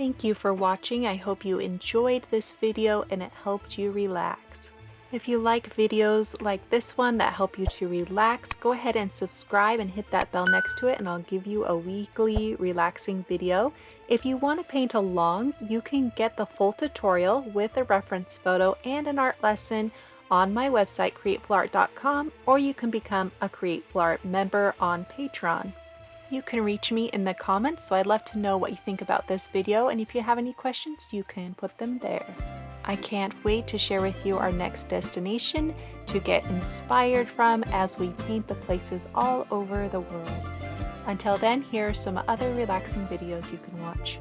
Thank you for watching. I hope you enjoyed this video and it helped you relax. If you like videos like this one that help you to relax, go ahead and subscribe and hit that bell next to it and I'll give you a weekly relaxing video. If you want to paint along, you can get the full tutorial with a reference photo and an art lesson on my website createfulart.com, or you can become a Createfulart member on Patreon. You can reach me in the comments, so I'd love to know what you think about this video, and if you have any questions, you can put them there. I can't wait to share with you our next destination to get inspired from as we paint the places all over the world. Until then, here are some other relaxing videos you can watch.